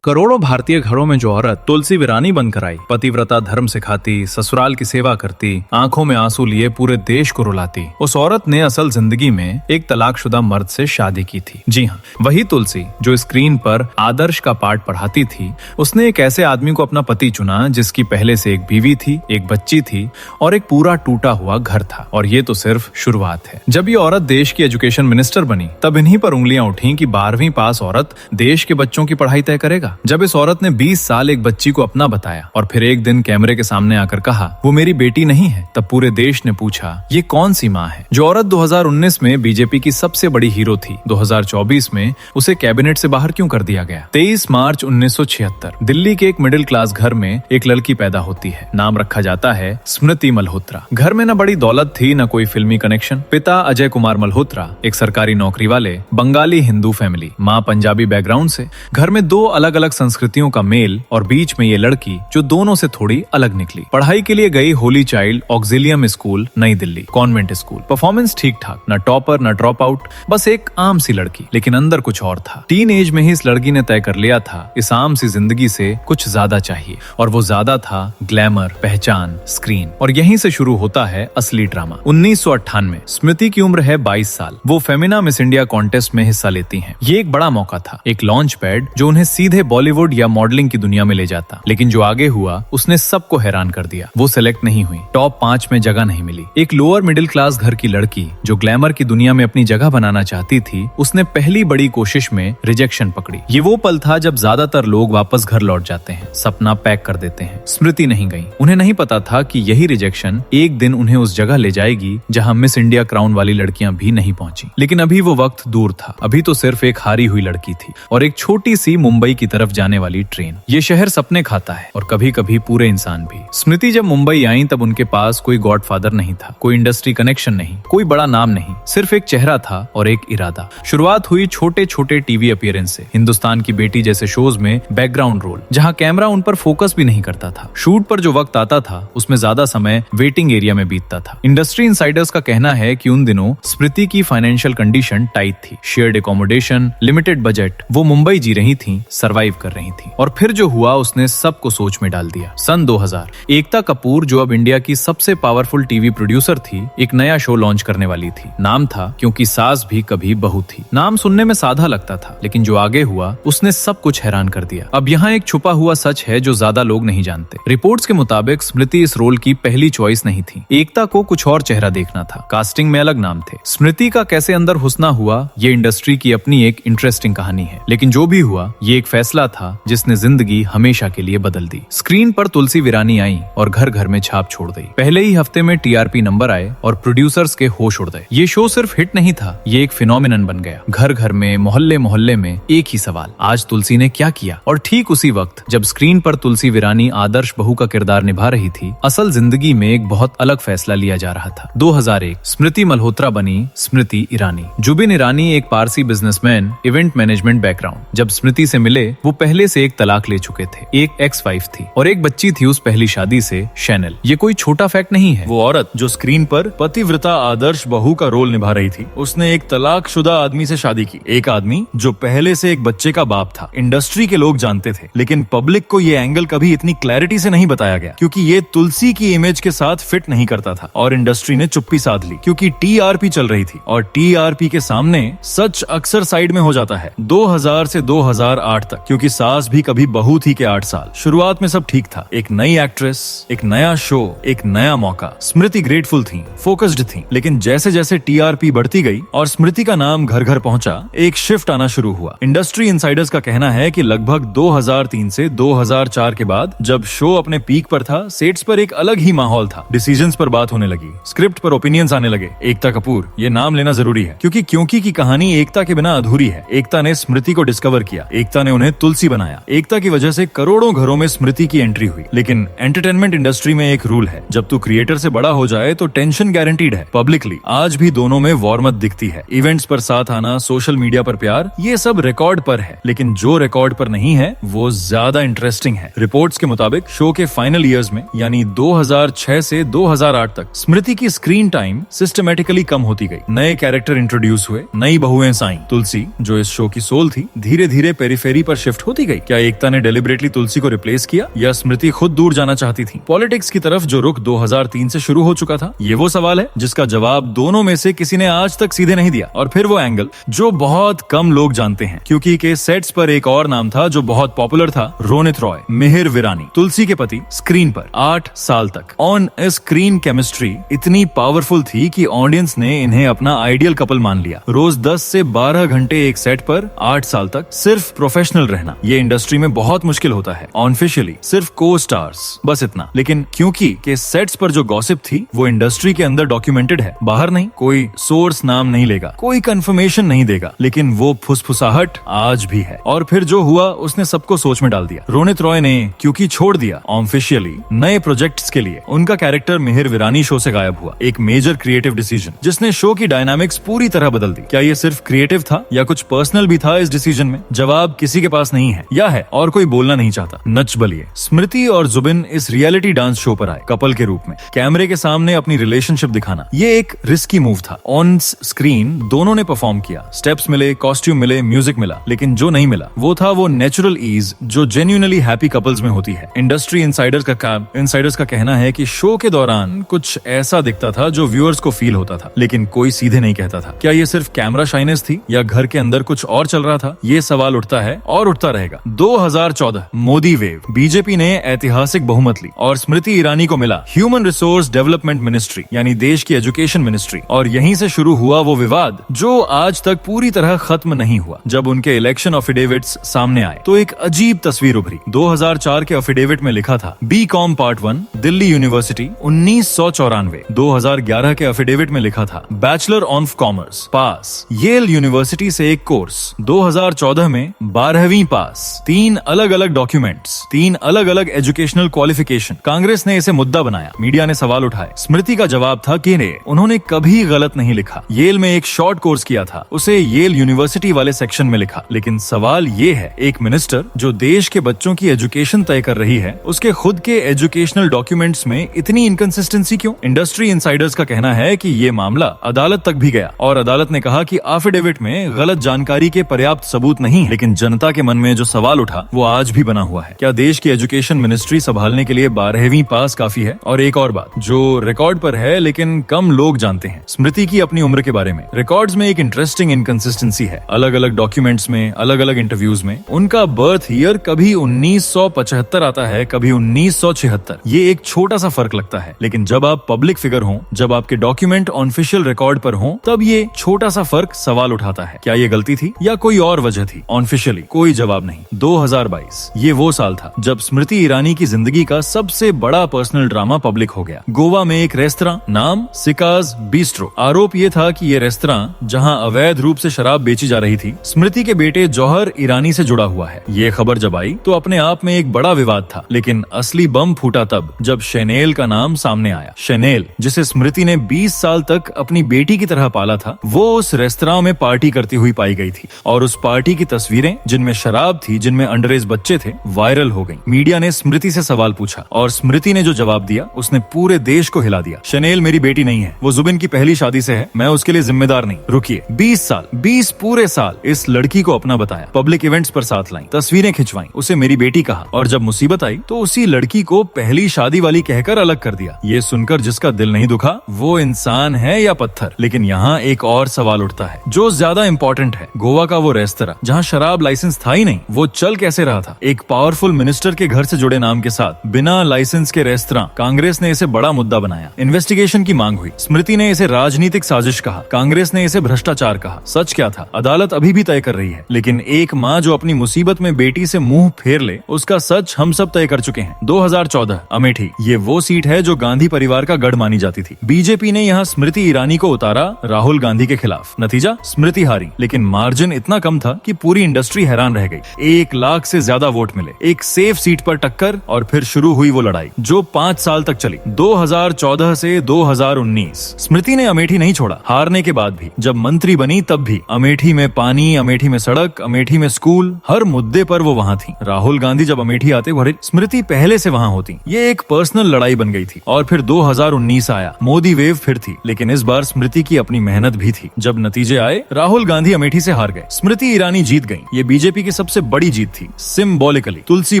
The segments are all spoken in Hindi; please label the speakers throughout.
Speaker 1: करोड़ों भारतीय घरों में जो औरत तुलसी वीरानी बनकर आई, पतिव्रता धर्म सिखाती, ससुराल की सेवा करती, आंखों में आंसू लिए पूरे देश को रुलाती, उस औरत ने असल जिंदगी में एक तलाकशुदा मर्द से शादी की थी। जी हाँ, वही तुलसी जो स्क्रीन पर आदर्श का पाठ पढ़ाती थी। उसने एक ऐसे आदमी को अपना पति चुना जिसकी पहले से एक बीवी थी, एक बच्ची थी और एक पूरा टूटा हुआ घर था। और ये तो सिर्फ शुरुआत है। जब ये औरत देश की एजुकेशन मिनिस्टर बनी तब इन्हीं पर उंगलियां उठी कि 12वीं पास औरत देश के बच्चों की पढ़ाई तय करेगा। जब इस औरत ने 20 साल एक बच्ची को अपना बताया और फिर एक दिन कैमरे के सामने आकर कहा वो मेरी बेटी नहीं है, तब पूरे देश ने पूछा ये कौन सी माँ है। जो औरत 2019 में बीजेपी की सबसे बड़ी हीरो थी, 2024 में उसे कैबिनेट से बाहर क्यों कर दिया गया। 23 मार्च 1976 दिल्ली के एक मिडिल क्लास घर में एक लड़की पैदा होती है। नाम रखा जाता है स्मृति मल्होत्रा। घर में न बड़ी दौलत थी न कोई फिल्मी कनेक्शन। पिता अजय कुमार मल्होत्रा एक सरकारी नौकरी वाले, बंगाली हिंदू फैमिली, माँ पंजाबी बैकग्राउंड से। घर में दो अलग अलग संस्कृतियों का मेल और बीच में ये लड़की जो दोनों से थोड़ी अलग निकली। पढ़ाई के लिए गई होली चाइल्ड ऑक्सिलियम स्कूल नई दिल्ली, कॉन्वेंट स्कूल। परफॉर्मेंस ठीक ठाक, न टॉपर न ड्रॉप आउट, बस एक आम सी लड़की। लेकिन अंदर कुछ और था। टीन एज में ही इस लड़की ने तय कर लिया था इस आम सी जिंदगी से कुछ ज्यादा चाहिए, और वो ज्यादा था ग्लैमर, पहचान, स्क्रीन। और यहीं से शुरू होता है असली ड्रामा। 1998 स्मृति की उम्र है 22 साल। वो फेमिना मिस इंडिया कॉन्टेस्ट में हिस्सा लेती हैं। ये एक बड़ा मौका था, एक लॉन्च पैड जो उन्हें सीधे बॉलीवुड या मॉडलिंग की दुनिया में ले जाता। लेकिन जो आगे हुआ उसने सबको हैरान कर दिया। वो सिलेक्ट नहीं हुई, टॉप 5 में जगह नहीं मिली। एक लोअर मिडिल क्लास घर की लड़की जो ग्लैमर की दुनिया में अपनी जगह बनाना चाहती थी, उसने पहली बड़ी कोशिश में रिजेक्शन पकड़ी। ये वो पल था जब ज्यादातर लोग वापस घर लौट जाते हैं, सपना पैक कर देते हैं। स्मृति नहीं गई। उन्हें नहीं पता था कि यही रिजेक्शन एक दिन उन्हें उस जगह ले जाएगी जहां मिस इंडिया क्राउन वाली लड़कियां भी नहीं पहुंची। लेकिन अभी वो वक्त दूर था। अभी तो सिर्फ एक हारी हुई लड़की थी और एक छोटी सी मुंबई की तरफ जाने वाली ट्रेन। ये शहर सपने खाता है और कभी कभी पूरे इंसान भी। स्मृति जब मुंबई आई तब उनके पास कोई गॉडफादर नहीं था, कोई इंडस्ट्री कनेक्शन नहीं, कोई बड़ा नाम नहीं, सिर्फ एक चेहरा था और एक इरादा। शुरुआत हुई छोटे छोटे टीवी अपीयरेंस से, हिंदुस्तान की बेटी जैसे शोज में बैकग्राउंड रोल, जहां कैमरा उन पर फोकस भी नहीं करता था। शूट पर जो वक्त आता था उसमें ज्यादा समय वेटिंग एरिया में बीतता था। इंडस्ट्री इनसाइडर्स का कहना है कि उन दिनों स्मृति की फाइनेंशियल कंडीशन टाइट थी। शेयर्ड एकोमोडेशन, लिमिटेड बजट, वो मुंबई जी रही थी, सरवाइव कर रही थी। और फिर जो हुआ उसने सबको सोच में डाल दिया। सन 2000 एकता कपूर जो अब इंडिया की सबसे पावरफुल टीवी प्रोड्यूसर थी, एक नया शो लॉन्च करने वाली थी। नाम था क्योंकि सास भी कभी बहू थी। नाम सुनने में सादा लगता था, लेकिन जो आगे हुआ उसने सब कुछ हैरान कर दिया। अब यहाँ एक छुपा हुआ सच है जो ज्यादा लोग नहीं जानते। रिपोर्ट्स के मुताबिक स्मृति इस रोल की पहली चॉइस नहीं थी। एकता को कुछ और चेहरा देखना था। कास्टिंग में अलग नाम थे। स्मृति का कैसे अंदर हुस्ना हुआ ये इंडस्ट्री की अपनी एक इंटरेस्टिंग कहानी है। लेकिन जो भी हुआ ये एक फैसला था जिसने जिंदगी हमेशा के लिए बदल दी। स्क्रीन पर तुलसी वीरानी आई और घर घर में छाप छोड़ दी। पहले ही हफ्ते में टीआरपी नंबर आए और प्रोड्यूसर्स के होश उड़ गए। ये शो सिर्फ हिट नहीं था, ये एक फिनोमिनन बन गया। घर घर में, मोहल्ले मोहल्ले में एक ही सवाल, आज तुलसी ने क्या किया। और ठीक उसी वक्त जब स्क्रीन पर तुलसी वीरानी आदर्श बहू का किरदार निभा रही थी, असल जिंदगी में एक बहुत अलग फैसला लिया जा रहा था। 2001 स्मृति मल्होत्रा बनी स्मृति ईरानी। जुबिन ईरानी एक Parsi businessman, event management background. जब स्मृति से मिले वो पहले से एक तलाक ले चुके थे, एक एक्स वाइफ थी और एक बच्ची थी उस पहली शादी से, शैनल। ये कोई छोटा फैक्ट नहीं है।
Speaker 2: वो औरत जो स्क्रीन पर पतिव्रता आदर्श बहू का रोल निभा रही थी, उसने एक तलाकशुदा आदमी से शादी की। एक आदमी जो पहले से एक बच्चे का बाप था। इंडस्ट्री के लोग जानते थे, लेकिन पब्लिक को ये एंगल कभी इतनी क्लैरिटी से नहीं बताया गया क्योंकि ये तुलसी की इमेज के साथ फिट नहीं करता था। और इंडस्ट्री ने चुप्पी साध ली क्योंकि टीआरपी चल रही थी और टीआरपी के सामने सच अक्सर साइड में हो जाता है। 2000 से 2008 तक, क्योंकि सास भी कभी बहू थी के 8 साल। शुरुआत में सब ठीक था, एक नई एक्ट्रेस, एक नया शो, एक नया मौका। स्मृति ग्रेटफुल थी, फोकस्ड थी। लेकिन जैसे जैसे टीआरपी बढ़ती गई और स्मृति का नाम घर घर पहुंचा, एक शिफ्ट आना शुरू हुआ। इंडस्ट्री इनसाइडर्स का कहना है कि लगभग 2003 से 2004 के बाद जब शो अपने पीक पर था, सेट्स पर एक अलग ही माहौल था। डिसीजंस पर बात होने लगी, स्क्रिप्ट पर ओपिनियंस आने लगे। एकता कपूर, ये नाम लेना जरूरी है क्योंकि की कहानी एकता के बिना अधूरी है। एकता ने स्मृति को डिस्कवर किया, एकता ने उन्हें तुलसी बनाया। एकता की वजह से करोड़ों घरों में स्मृति की एंट्री हुई। लेकिन एंटरटेनमेंट इंडस्ट्री में एक रूल है, जब तू क्रिएटर से बड़ा हो जाए तो टेंशन गारंटीड है। पब्लिकली आज भी दोनों में वॉर्मत दिखती है। इवेंट्स पर साथ आना, सोशल मीडिया पर प्यार, ये सब रिकॉर्ड पर है। लेकिन जो रिकॉर्ड पर नहीं है वो ज्यादा इंटरेस्टिंग है। रिपोर्ट्स के मुताबिक शो के फाइनल ईयर्स में यानी 2006 से 2008 तक स्मृति की स्क्रीन टाइम सिस्टमेटिकली कम होती गई। नए कैरेक्टर इंट्रोड्यूस हुए, नई बहुएं साईं। तुलसी जो इस शो की सोल थी, धीरे धीरे पेरिफेरी पर शिफ्ट शिफ्ट होती गई? क्या एकता ने डेलिबरेटली तुलसी को रिप्लेस किया या स्मृति खुद दूर जाना चाहती थी? पॉलिटिक्स की तरफ जो रुख 2003 से शुरू हो चुका था, ये वो सवाल है जिसका जवाब दोनों में से किसी ने आज तक सीधे नहीं दिया। और फिर वो एंगल जो बहुत कम लोग जानते हैं, क्योंकि के सेट्स पर एक और नाम था जो बहुत पॉपुलर था, रोनित रॉय, मिहिर विरानी, तुलसी के पति। स्क्रीन पर 8 साल तक ऑन स्क्रीन केमिस्ट्री इतनी पावरफुल थी कि ऑडियंस ने इन्हें अपना आइडियल कपल मान लिया। रोज 10 से 12 घंटे एक सेट पर 8 साल तक सिर्फ प्रोफेशनल रहना, ये इंडस्ट्री में बहुत मुश्किल होता है। ऑनऑफिशियली सिर्फ को स्टार्स, बस इतना। लेकिन क्योंकि के सेट्स पर जो गॉसिप थी वो इंडस्ट्री के अंदर डॉक्यूमेंटेड है, बाहर नहीं। कोई सोर्स नाम नहीं लेगा, कोई कंफर्मेशन नहीं देगा, लेकिन वो फुसफुसाहट आज भी है। और फिर जो हुआ उसने सबको सोच में डाल दिया। रोनित रॉय ने क्योंकि छोड़ दिया ऑफिशियली नए प्रोजेक्ट्स के लिए, उनका कैरेक्टर मिहिर विरानी शो से गायब हुआ। एक मेजर क्रिएटिव डिसीजन जिसने शो की डायनामिक्स पूरी तरह बदल दी। क्या ये सिर्फ क्रिएटिव था या कुछ पर्सनल भी था इस डिसीजन में? जवाब किसी के पास नहीं है, या है और कोई बोलना नहीं चाहता। नच बलिए। स्मृति और जुबिन इस रियलिटी डांस शो पर आए कपल के रूप में, कैमरे के सामने अपनी रिलेशनशिप दिखाना। ये एक रिस्की मूव था। ऑन स्क्रीन दोनों ने परफॉर्म किया, स्टेप्स मिले, कॉस्ट्यूम मिले, म्यूजिक मिला, लेकिन जो नहीं मिला वो था वो नेचुरल ईज जो जेन्युइनली हैप्पी कपल्स में होती है। इंडस्ट्री इनसाइडर्स का कहना है कि शो के दौरान कुछ ऐसा दिखता था जो व्यूअर्स को फील होता था, लेकिन कोई सीधे नहीं कहता था। क्या ये सिर्फ कैमरा शाइनेस थी या घर के अंदर कुछ और चल रहा था? ये सवाल उठता है और उठता रहेगा। 2014 मोदी वेव, बीजेपी ने ऐतिहासिक बहुमत ली और स्मृति ईरानी को मिला ह्यूमन रिसोर्स डेवलपमेंट मिनिस्ट्री, यानी देश की एजुकेशन मिनिस्ट्री। और यहीं से शुरू हुआ वो विवाद जो आज तक पूरी तरह खत्म नहीं हुआ। जब उनके इलेक्शन एफिडेविट्स सामने आए तो एक अजीब तस्वीर उभरी। 2004 के एफिडेविट में लिखा था BCom पार्ट 1 दिल्ली यूनिवर्सिटी 1994। 2011 के एफिडेविट में लिखा था bachelor of commerce pass Yale University से एक कोर्स। 2014 में 12वीं पास। 3 अलग अलग डॉक्यूमेंट्स, 3 अलग अलग एजुकेशनल क्वालिफिकेशन। कांग्रेस ने इसे मुद्दा बनाया, मीडिया ने सवाल उठाए। स्मृति का जवाब था कि उन्होंने कभी गलत नहीं लिखा। येल में एक शॉर्ट कोर्स किया था, उसे येल यूनिवर्सिटी वाले सेक्शन में लिखा। लेकिन सवाल ये है, एक मिनिस्टर जो देश के बच्चों की एजुकेशन तय कर रही है, उसके खुद के एजुकेशनल डॉक्यूमेंट्स में इतनी इनकंसिस्टेंसी क्यों? इंडस्ट्री इनसाइडर्स का कहना है कि ये मामला अदालत तक भी गया और अदालत ने कहा कि एफिडेविट में गलत जानकारी के पर्याप्त सबूत नहीं है। लेकिन जनता के मन में जो सवाल उठा वो आज भी बना हुआ है। क्या देश की एजुकेशन मिनिस्ट्री संभालने के लिए 12वीं पास काफी है? और एक और बात जो रिकॉर्ड पर है लेकिन कम लोग जानते हैं, स्मृति की अपनी उम्र के बारे में। रिकॉर्ड्स में एक इंटरेस्टिंग इनकंसिस्टेंसी है। अलग अलग डॉक्यूमेंट्स में, अलग अलग इंटरव्यूज में उनका बर्थ ईयर कभी 1975 आता है, कभी 1976। ये एक छोटा सा फर्क लगता है, लेकिन जब आप पब्लिक फिगर हो, जब आपके डॉक्यूमेंट ऑफिशियल रिकॉर्ड पर हो, तब ये छोटा सा फर्क सवाल उठाता है। क्या ये गलती थी या कोई और वजह थी? ऑफिशियली कोई जवाब नहीं। 2022 ये वो साल था जब स्मृति ईरानी की जिंदगी का सबसे बड़ा पर्सनल ड्रामा पब्लिक हो गया। गोवा में एक रेस्तरां, नाम सिकाज बिस्ट्रो। आरोप ये था कि ये रेस्तरां जहां अवैध रूप से शराब बेची जा रही थी, स्मृति के बेटे जौहर ईरानी से जुड़ा हुआ है। ये खबर जब आई तो अपने आप में एक बड़ा विवाद था, लेकिन असली बम फूटा तब जब शैनेल का नाम सामने आया। शैनेल, जिसे स्मृति ने 20 साल तक अपनी बेटी की तरह पाला था, वो उस रेस्तरां में पार्टी करती हुई पाई गई थी और उस पार्टी की तस्वीरें जिनमें शराब थी, जिनमें अंडरएज बच्चे थे, वायरल हो गई। मीडिया ने स्मृति से सवाल पूछा और स्मृति ने जो जवाब दिया उसने पूरे देश को हिला दिया। शैनेल मेरी बेटी नहीं है, वो जुबिन की पहली शादी से है, मैं उसके लिए जिम्मेदार नहीं। रुकिए, 20 पूरे साल इस लड़की को अपना बताया, पब्लिक इवेंट्स पर साथ लाई, तस्वीरें खिंचवाई, उसे मेरी बेटी कहा, और जब मुसीबत आई तो उसी लड़की को पहली शादी वाली कहकर अलग कर दिया। ये सुनकर जिसका दिल नहीं दुखा वो इंसान है या पत्थर? लेकिन यहाँ एक और सवाल उठता है जो ज्यादा इंपॉर्टेंट है। गोवा का वो रेस्तरां जहाँ शराब लाइसेंस था ही नहीं, वो चल कैसे रहा था? एक पावरफुल मिनिस्टर के घर से जुड़े नाम के साथ बिना लाइसेंस के रेस्तरां। कांग्रेस ने इसे बड़ा मुद्दा बनाया, इन्वेस्टिगेशन की मांग हुई। स्मृति ने इसे राजनीतिक साजिश कहा, कांग्रेस ने इसे भ्रष्टाचार कहा। सच क्या था अदालत अभी भी तय कर रही है, लेकिन एक माँ जो अपनी मुसीबत में बेटी से मुंह फेर ले, उसका सच हम सब तय कर चुके हैं। 2014 अमेठी, ये वो सीट है जो गांधी परिवार का गढ़ मानी जाती थी। बीजेपी ने यहाँ स्मृति ईरानी को उतारा राहुल गांधी के खिलाफ। नतीजा, स्मृति हारी, लेकिन मार्जिन इतना कम था कि पूरी इंडस्ट्री हैरान रह गई। 1 लाख से ज्यादा वोट मिले, एक सेफ सीट पर टक्कर और फिर शुरू हुई वो लड़ाई जो 5 साल तक चली। 2014 से 2019 स्मृति ने अमेठी नहीं छोड़ा। हारने के बाद भी, जब मंत्री बनी तब भी, अमेठी में पानी, अमेठी में सड़क, अमेठी में स्कूल, हर मुद्दे पर वो वहाँ थी। राहुल गांधी जब अमेठी आते वो स्मृति पहले से वहाँ होती। ये एक पर्सनल लड़ाई बन गई थी। और फिर 2019 आया, मोदी वेव फिर थी, लेकिन इस बार स्मृति की अपनी मेहनत भी थी। जब नतीजे आए, राहुल गांधी अमेठी से हार गए, स्मृति ईरानी जीत गई। ये बीजेपी की सबसे बड़ी जीत थी। सिंबॉलिकली तुलसी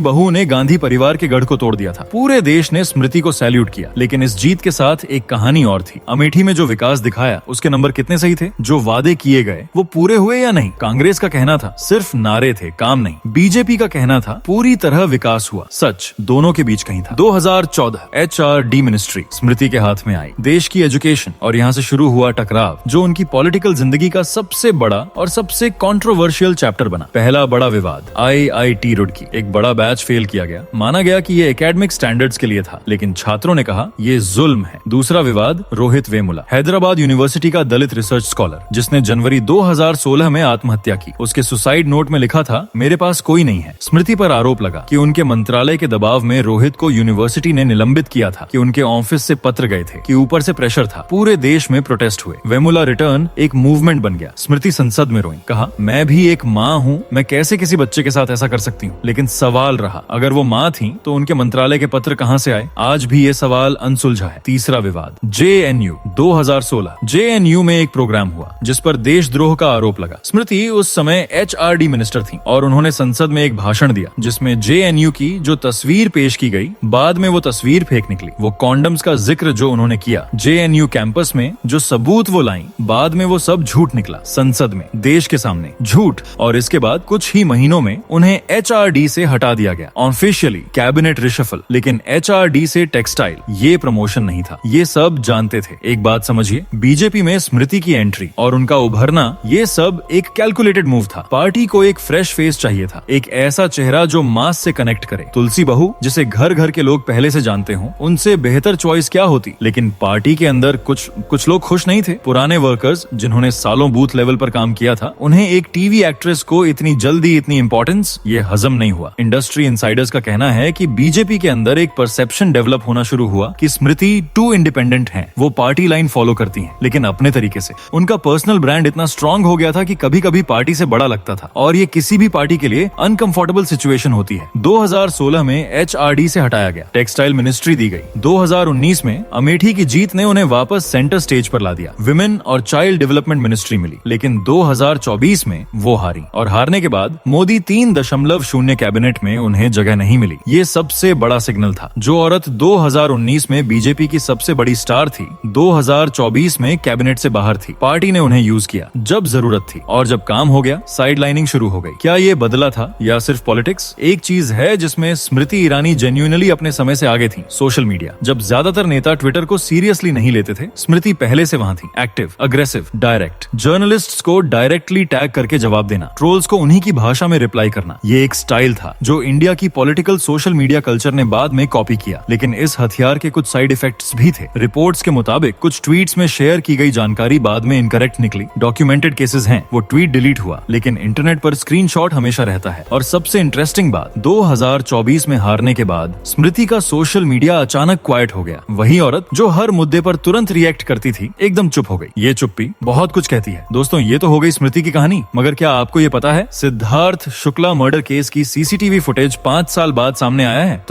Speaker 2: बहू ने गांधी परिवार के गढ़ को तोड़ दिया था। पूरे देश ने स्मृति को सैल्यूट किया। लेकिन इस जीत के साथ एक कहानी और थी। अमेठी में जो विकास दिखाया उसके नंबर कितने सही थे? जो वादे किए गए वो पूरे हुए या नहीं? कांग्रेस का कहना था सिर्फ नारे थे, काम नहीं। बीजेपी का कहना था पूरी तरह विकास हुआ। सच दोनों के बीच कहीं था। 2014 HRD मिनिस्ट्री स्मृति के हाथ में आई। देश की एजुकेशन, और यहाँ से शुरू हुआ टकराव जो उनकी पॉलिटिकल जिंदगी का सबसे बड़ा और सबसे कंट्रोवर्शियल चैप्टर बना। पहला बड़ा विवाद IIT रुड़की। एक बड़ा बैच फेल किया गया। माना गया कि ये एकेडमिक स्टैंडर्ड्स के लिए था, लेकिन छात्रों ने कहा ये जुल्म है। दूसरा विवाद रोहित वेमुला, हैदराबाद यूनिवर्सिटी का दलित रिसर्च स्कॉलर, जिसने जनवरी 2016 में आत्महत्या की। उसके सुसाइड नोट में लिखा था मेरे पास कोई नहीं है। स्मृति पर आरोप लगा कि उनके मंत्रालय के दबाव में रोहित को यूनिवर्सिटी ने निलंबित किया था, कि उनके ऑफिस से पत्र गए थे, कि ऊपर से प्रेशर था। पूरे देश में प्रोटेस्ट हुए। वेमुला रिटर्न एक मूवमेंट बन गया। स्मृति संसद में रोई, कहा मैं भी एक माँ हूँ, मैं कैसे किसी बच्चे के साथ ऐसा कर सकती हूँ। लेकिन सवाल रहा, अगर वो माँ थी तो उनके मंत्रालय के पत्र कहाँ से आए? आज भी ये सवाल अनसुलझा है। तीसरा विवाद JNU 2016। JNU में एक प्रोग्राम हुआ जिस पर देशद्रोह का आरोप लगा। स्मृति उस समय HRD मिनिस्टर थी और उन्होंने संसद में एक भाषण दिया जिसमें JNU की जो तस्वीर पेश की गई, बाद में वो तस्वीर फेक निकली। वो कॉन्डम्स का जिक्र जो उन्होंने किया JNU कैंपस में, जो सबूत वो लाई, बाद में वो सब झूठ निकला। संसद में, देश के सामने झूठ। और इसके बाद कुछ ही महीनों में उन्हें HRD से हटा दिया गया। Officially cabinet reshuffle. लेकिन HRD से टेक्सटाइल, ये प्रमोशन नहीं था। ये सब जानते थे। एक बात समझिए, बीजेपी में स्मृति की एंट्री और उनका उभरना, ये सब एक कैलकुलेटेड मूव था। पार्टी को एक फ्रेश फेस चाहिए था, एक ऐसा चेहरा जो मास से कनेक्ट करे। तुलसी बहू, जिसे घर घर के लोग पहले से जानते हो, उनसे बेहतर चॉइस क्या होती? लेकिन पार्टी के अंदर कुछ लोग खुश नहीं थे। पुराने वर्कर्स जिन्होंने सालों बूथ लेवल पर काम किया था, उन्हें एक टीवी एक्ट्रेस को इतनी जल्दी इतनी इंपॉर्टेंस, ये हजम नहीं हुआ। इंडस्ट्री इनसाइडर्स का कहना है कि बीजेपी के अंदर एक परसेप्शन डेवलप होना शुरू हुआ कि स्मृति टू इंडिपेंडेंट हैं। वो पार्टी लाइन फॉलो करती हैं, लेकिन अपने तरीके से। उनका पर्सनल ब्रांड इतना स्ट्रांग हो गया था कि कभी कभी पार्टी से बड़ा लगता था, और ये किसी भी पार्टी के लिए अनकंफर्टेबल सिचुएशन होती है। 2016 में HRD से हटाया गया, टेक्सटाइल मिनिस्ट्री दी गई। 2019 में अमेठी की जीत ने उन्हें वापस सेंटर स्टेज पर ला दिया। विमेन और चाइल्ड डेवलपमेंट मिनिस्ट्री मिली। लेकिन 2024 में वो हारी, और हारने के बाद मोदी 3.0 कैबिनेट में उन्हें जगह नहीं मिली। ये सबसे बड़ा सिग्नल था। जो औरत 2019 में बीजेपी की सबसे बड़ी स्टार थी, 2024 में कैबिनेट से बाहर थी। पार्टी ने उन्हें यूज किया जब जरूरत थी, और जब काम हो गया साइड लाइनिंग शुरू हो गई। क्या ये बदला था या सिर्फ पॉलिटिक्स? एक चीज है जिसमें स्मृति ईरानी जेन्युइनली अपने समय से आगे थी, सोशल मीडिया। जब ज्यादातर नेता ट्विटर को सीरियसली नहीं लेते थे, स्मृति पहले से वहां थी। Active, aggressive, direct. जर्नलिस्ट्स को डायरेक्टली टैग करके जवाब देना, ट्रोल्स को उन्हीं की भाषा में रिप्लाई करना, ये एक स्टाइल था जो इंडिया की पॉलिटिकल सोशल मीडिया कल्चर ने बाद में कॉपी किया। लेकिन इस हथियार के कुछ साइड इफेक्ट्स भी थे। रिपोर्ट्स के मुताबिक कुछ ट्वीट्स में शेयर की गई जानकारी बाद में इनकरेक्ट निकली। डॉक्यूमेंटेड केसेस हैं, वो ट्वीट डिलीट हुआ, लेकिन इंटरनेट पर स्क्रीनशॉट हमेशा रहता है। और सबसे इंटरेस्टिंग बात, 2024 में हारने के बाद स्मृति का सोशल मीडिया अचानक क्वाइट हो गया। वही औरत जो हर मुद्दे पर तुरंत रिएक्ट करती थी, एकदम चुप हो गई। ये चुप्पी बहुत कुछ कहती है। दोस्तों, ये तो हो गई स्मृति की कहानी, मगर क्या आपको ये पता है सिद्धार्थ शुक्ला मर्डर केस की CCTV फुटेज 5 साल बाद सामने आया है।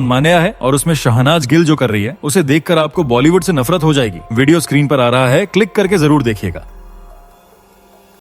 Speaker 2: मान्या है, और उसमें शहनाज गिल जो कर रही है, उसे देखकर आपको बॉलीवुड से नफरत हो जाएगी। वीडियो स्क्रीन पर आ रहा है, क्लिक करके जरूर देखिएगा।